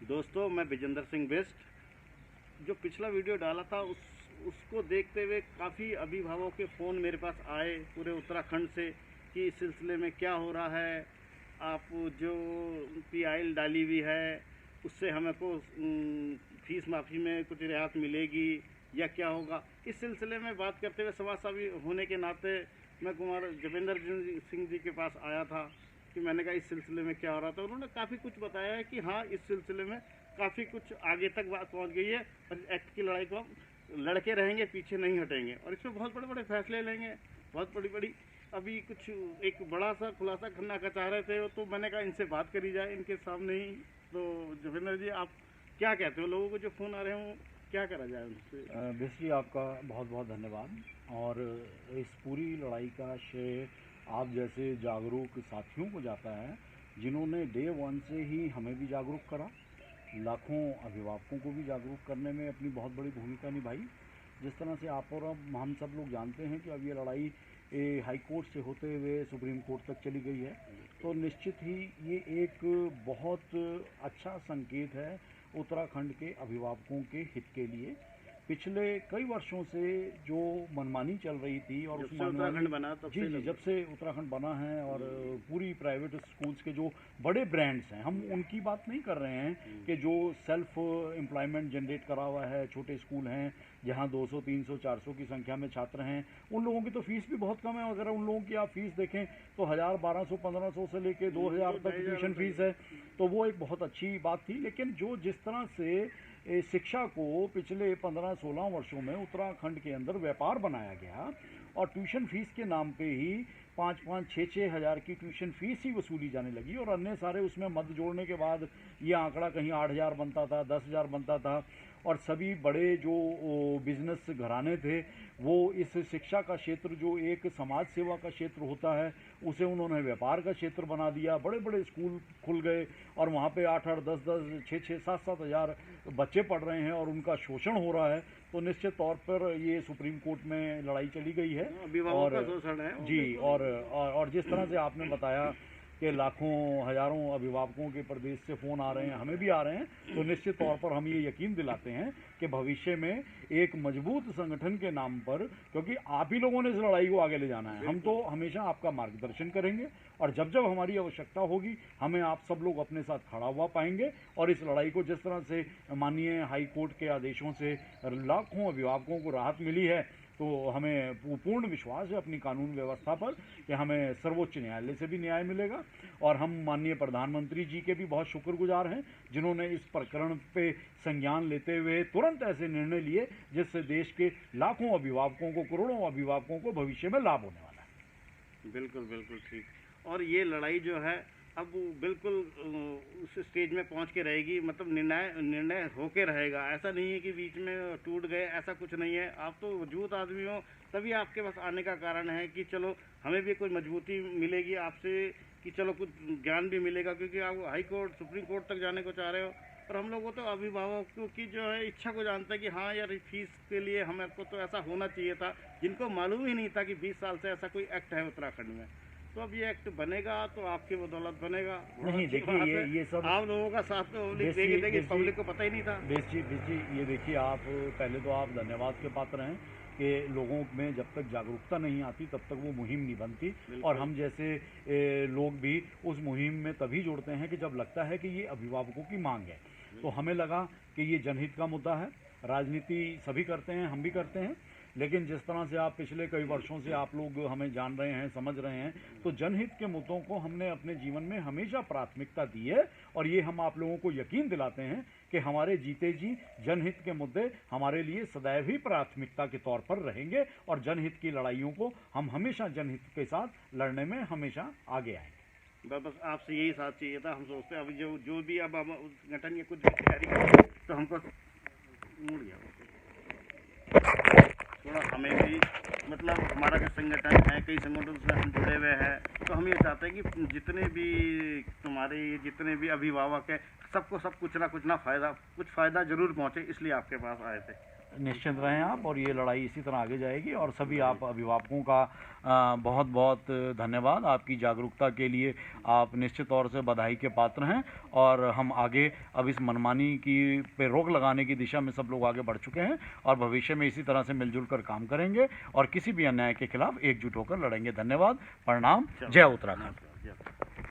दोस्तों, मैं विजेंद्र सिंह बेस्ट। जो पिछला वीडियो डाला था उसको देखते हुए काफ़ी अभिभावकों के फ़ोन मेरे पास आए पूरे उत्तराखंड से कि इस सिलसिले में क्या हो रहा है। आप जो PIL डाली हुई है उससे हमें को फीस माफ़ी में कुछ रियायत मिलेगी या क्या होगा। इस सिलसिले में बात करते हुए समाजसेवी होने के नाते मैं कुमार जपेंद्र सिंह जी के पास आया था कि मैंने कहा इस सिलसिले में क्या हो रहा था। उन्होंने काफ़ी कुछ बताया है कि हाँ, इस सिलसिले में काफ़ी कुछ आगे तक बात पहुंच गई है और एक्ट की लड़ाई को हम लड़के रहेंगे, पीछे नहीं हटेंगे और इसमें बहुत बड़े बड़े फैसले लेंगे। बहुत बड़ी बड़ी अभी कुछ एक बड़ा सा खुलासा करना का चाह रहे थे, तो मैंने कहा इनसे बात करी जाए इनके सामने ही। तो जपेंद्र जी, आप क्या कहते हो, लोगों को जो फ़ोन आ रहे हैं क्या करा जाए उनसे? बेस जी, आपका बहुत बहुत धन्यवाद। और इस पूरी लड़ाई का श्रेय आप जैसे जागरूक साथियों को जाता है, जिन्होंने डे वन से ही हमें भी जागरूक करा, लाखों अभिभावकों को भी जागरूक करने में अपनी बहुत बड़ी भूमिका निभाई। जिस तरह से आप और हम सब लोग जानते हैं कि अब ये लड़ाई हाई कोर्ट से होते हुए सुप्रीम कोर्ट तक चली गई है, तो निश्चित ही ये एक बहुत अच्छा संकेत है उत्तराखंड के अभिभावकों के हित के लिए। पिछले कई वर्षों से जो मनमानी चल रही थी और उस उत्तराखंड बना तब जी जी, जब से उत्तराखंड बना है और पूरी प्राइवेट स्कूल्स के जो बड़े ब्रांड्स हैं, हम उनकी बात नहीं कर रहे हैं कि जो सेल्फ एम्प्लॉयमेंट जनरेट करा हुआ है, छोटे स्कूल हैं जहां 200 300 400 की संख्या में छात्र हैं, उन लोगों की तो फीस भी बहुत कम है। अगर उन लोगों की आप फीस देखें तो 1000 1200 1500 से लेके 2000 तक ट्यूशन फीस है, तो वो एक बहुत अच्छी बात थी। लेकिन जो जिस तरह से शिक्षा को पिछले 15-16 वर्षों में उत्तराखंड के अंदर व्यापार बनाया गया और ट्यूशन फीस के नाम पे ही 5-5 6-6 हज़ार की ट्यूशन फीस ही वसूली जाने लगी और अन्य सारे उसमें मद जोड़ने के बाद ये आंकड़ा कहीं 8000 बनता था, 10,000 बनता था। और सभी बड़े जो बिजनेस घराने थे वो इस शिक्षा का क्षेत्र जो एक समाज सेवा का क्षेत्र होता है उसे उन्होंने व्यापार का क्षेत्र बना दिया। बड़े बड़े स्कूल खुल गए और वहाँ पे 8-8 10-10 6-6 7-7 हज़ार बच्चे पढ़ रहे हैं और उनका शोषण हो रहा है। तो निश्चित तौर पर ये सुप्रीम कोर्ट में लड़ाई चली गई है और शोषण है जी। और जिस तरह से आपने बताया कि लाखों हजारों अभिभावकों के प्रदेश से फ़ोन आ रहे हैं, हमें भी आ रहे हैं, तो निश्चित तौर पर हम ये यकीन दिलाते हैं कि भविष्य में एक मजबूत संगठन के नाम पर, क्योंकि आप ही लोगों ने इस लड़ाई को आगे ले जाना है, हम तो हमेशा आपका मार्गदर्शन करेंगे और जब जब हमारी आवश्यकता होगी हमें आप सब लोग अपने साथ खड़ा हुआ पाएंगे। और इस लड़ाई को जिस तरह से माननीय हाई कोर्ट के आदेशों से लाखों अभिभावकों को राहत मिली है, तो हमें पूर्ण विश्वास है अपनी कानून व्यवस्था पर कि हमें सर्वोच्च न्यायालय से भी न्याय मिलेगा। और हम माननीय प्रधानमंत्री जी के भी बहुत शुक्रगुजार हैं जिन्होंने इस प्रकरण पे संज्ञान लेते हुए तुरंत ऐसे निर्णय लिए जिससे देश के लाखों अभिभावकों को, करोड़ों अभिभावकों को भविष्य में लाभ होने वाला है। बिल्कुल बिल्कुल ठीक। और ये लड़ाई जो है अब बिल्कुल उस स्टेज में पहुंच के रहेगी, मतलब निर्णय होके रहेगा। ऐसा नहीं है कि बीच में टूट गए, ऐसा कुछ नहीं है। आप तो मजबूत आदमी हो, तभी आपके पास आने का कारण है कि चलो हमें भी कोई मजबूती मिलेगी आपसे, कि चलो कुछ ज्ञान भी मिलेगा, क्योंकि आप हाई कोर्ट सुप्रीम कोर्ट तक जाने को चाह रहे हो। और हम लोगों तो अभिभावकों की जो है इच्छा को जानते हैं कि हाँ यार, फीस के लिए हमें को तो ऐसा होना चाहिए था, जिनको मालूम ही नहीं था कि 20 साल से ऐसा कोई एक्ट है उत्तराखंड में। तो अब ये एक्ट बनेगा तो आपकी बदौलत बनेगा। नहीं देखिए, ये सब आप लोगों का साथ तो देगी, पब्लिक को पता ही नहीं था। बेस जी ये देखिए, आप पहले तो आप धन्यवाद के पात्र हैं कि लोगों में जब तक जागरूकता नहीं आती तब तक वो मुहिम नहीं बनती। और हम जैसे लोग भी उस मुहिम में तभी जुड़ते हैं कि जब लगता है कि ये अभिभावकों की मांग है। तो हमें लगा कि ये जनहित का मुद्दा है। राजनीति सभी करते हैं, हम भी करते हैं, लेकिन जिस तरह से आप पिछले कई वर्षों से आप लोग हमें जान रहे हैं, समझ रहे हैं, तो जनहित के मुद्दों को हमने अपने जीवन में हमेशा प्राथमिकता दी है। और ये हम आप लोगों को यकीन दिलाते हैं कि हमारे जीते जी जनहित के मुद्दे हमारे लिए सदैव ही प्राथमिकता के तौर पर रहेंगे और जनहित की लड़ाइयों को हम हमेशा जनहित के साथ लड़ने में हमेशा आगे आएंगे। बस आपसे यही साथ चाहिए था। हम सोचते हैं अभी जो भी अब हम संगठन की कुछ तैयारी करें तो हमको मुड़ गया थोड़ा, हमें भी मतलब हमारा जो संगठन है, कई संगठनों से हम जुड़े हुए हैं, तो हम ये चाहते हैं कि जितने भी अभिभावक हैं सबको सब कुछ ना फ़ायदा जरूर पहुँचे, इसलिए आपके पास आए थे। निश्चिंत रहें आप, और ये लड़ाई इसी तरह आगे जाएगी। और सभी आप अभिभावकों का बहुत बहुत धन्यवाद, आपकी जागरूकता के लिए आप निश्चित तौर से बधाई के पात्र हैं। और हम आगे अब इस मनमानी की पे रोक लगाने की दिशा में सब लोग आगे बढ़ चुके हैं, और भविष्य में इसी तरह से मिलजुल कर काम करेंगे और किसी भी अन्याय के खिलाफ एकजुट होकर लड़ेंगे। धन्यवाद, प्रणाम, जय उत्तराखंड।